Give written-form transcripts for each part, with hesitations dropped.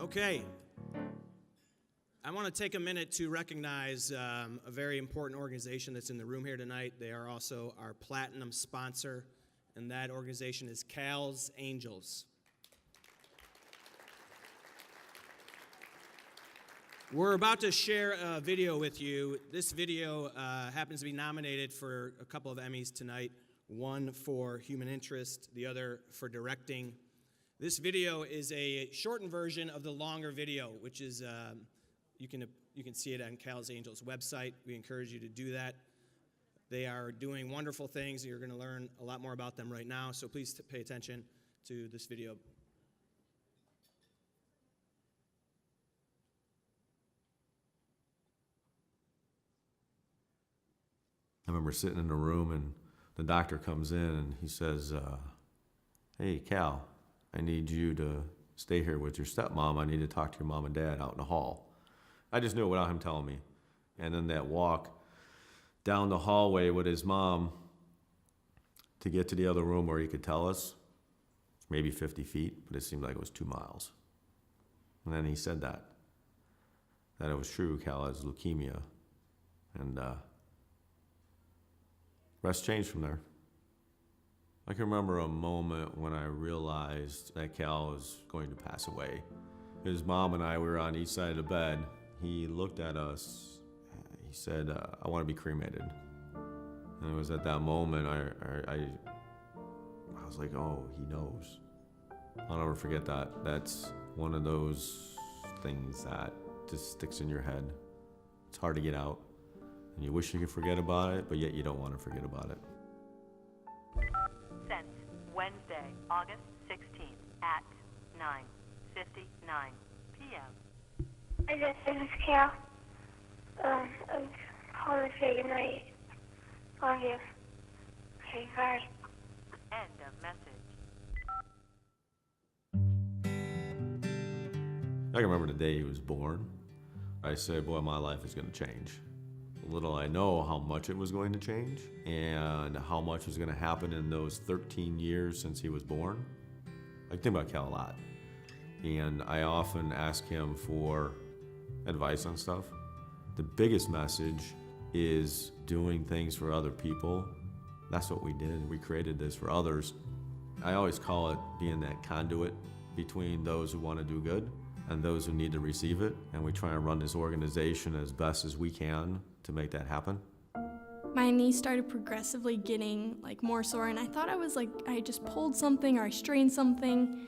Okay. I want to take a minute to recognize a very important organization that's in the room here tonight. They are also our platinum sponsor, and that organization is Cal's Angels. We're about to share a video with you. This video happens to be nominated for a couple of Emmys tonight, one for human interest, the other for directing. This video is a shortened version of the longer video, which is you can see it on Cal's Angels website. We encourage you to do that. They are doing wonderful things. You're going to learn a lot more about them right now, so please pay attention to this video. I remember sitting in a room and the doctor comes in and he says, hey, Cal, I need you to stay here with your stepmom. I need to talk to your mom and dad out in the hall. I just knew it without him telling me. And then that walk down the hallway with his mom to get to the other room where he could tell us, maybe 50 feet, but it seemed like it was 2 miles. And then he said that it was true, Cal has leukemia. And rest changed from there. I can remember a moment when I realized that Cal was going to pass away. His mom and I were on each side of the bed. He looked at us, he said, I want to be cremated. And it was at that moment I was like, oh, he knows. I'll never forget that. That's one of those things that just sticks in your head. It's hard to get out. And you wish you could forget about it, but yet you don't want to forget about it. Sent Wednesday, August 16th at 9:59 p.m. I just miss Cal. I'm calling to say goodnight. Love you. Okay, bye. End of message. I can remember the day he was born. I said, boy, my life is going to change. Little I know how much it was going to change and how much was going to happen in those 13 years since he was born. I think about Cal a lot. And I often ask him for advice on stuff. The biggest message is doing things for other people. That's what we did. We created this for others. I always call it being that conduit between those who want to do good and those who need to receive it. And we try and run this organization as best as we can to make that happen. My knee started progressively getting more sore, and I thought I just pulled something or I strained something.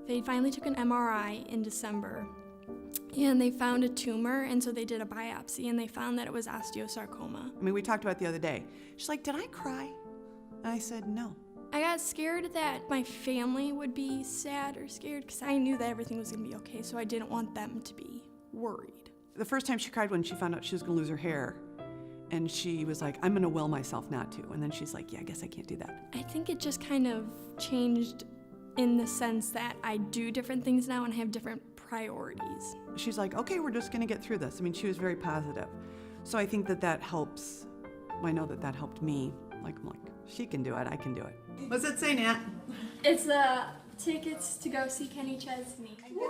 They finally took an MRI in December, and they found a tumor, and so they did a biopsy, and they found that it was osteosarcoma. I mean, we talked about it the other day. She's like, did I cry? And I said, no. I got scared that my family would be sad or scared because I knew that everything was going to be okay, so I didn't want them to be worried. The first time she cried when she found out she was going to lose her hair, and she was like, I'm going to will myself not to. And then she's like, yeah, I guess I can't do that. I think it just kind of changed in the sense that I do different things now and have different priorities. She's like, okay, we're just going to get through this. I mean, she was very positive. So I think that helps. I know that helped me. I'm like, she can do it, I can do it. What's it say, Nat? It's tickets to go see Kenny Chesney. Woo!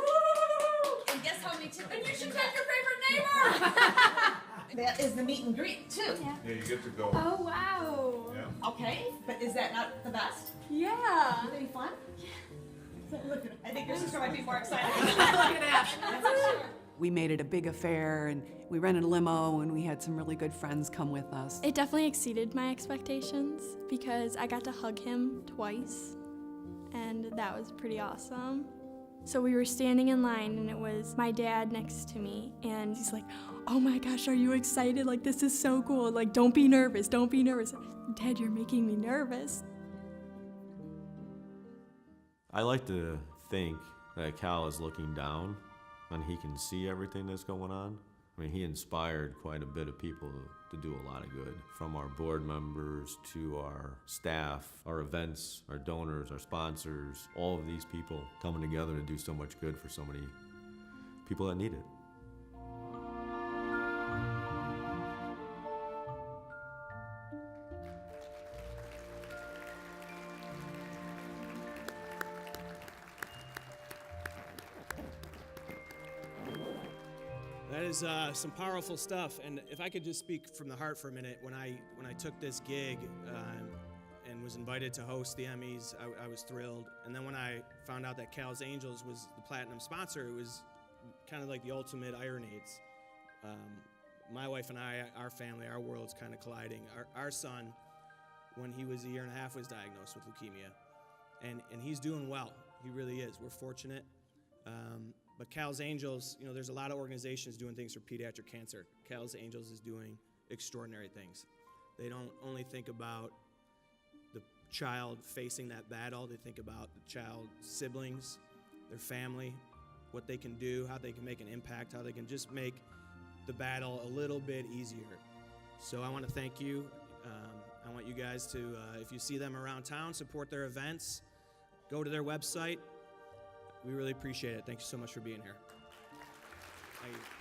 And guess how many tickets? And you should take your favorite neighbor! That is the meet and greet, too. Yeah. Yeah, you get to go. Oh, wow. Yeah. Okay, but is that not the best? Yeah. Is it any fun? Yeah. Look at it. I think your sister might be more excited. Look at that. That's for sure. We made it a big affair, and we rented a limo, and we had some really good friends come with us. It definitely exceeded my expectations because I got to hug him twice, and that was pretty awesome. So we were standing in line, and it was my dad next to me, and he's like, oh my gosh, are you excited? This is so cool. Don't be nervous, don't be nervous. Dad, you're making me nervous. I like to think that Cal is looking down and he can see everything that's going on. I mean, he inspired quite a bit of people to do a lot of good, from our board members to our staff, our events, our donors, our sponsors, all of these people coming together to do so much good for so many people that need it. That is some powerful stuff. And if I could just speak from the heart for a minute, when I took this gig and was invited to host the Emmys, I was thrilled. And then when I found out that Cal's Angels was the platinum sponsor, it was kind of like the ultimate Iron Aids. My wife and I, our family, our world's kind of colliding. Our son, when he was a year and a half, was diagnosed with leukemia. And he's doing well. He really is. We're fortunate. But Cal's Angels, you know, there's a lot of organizations doing things for pediatric cancer. Cal's Angels is doing extraordinary things. They don't only think about the child facing that battle, they think about the child's siblings, their family, what they can do, how they can make an impact, how they can just make the battle a little bit easier. So I want to thank you. I want you guys to, if you see them around town, support their events, go to their website. We really appreciate it. Thank you so much for being here. Thank you.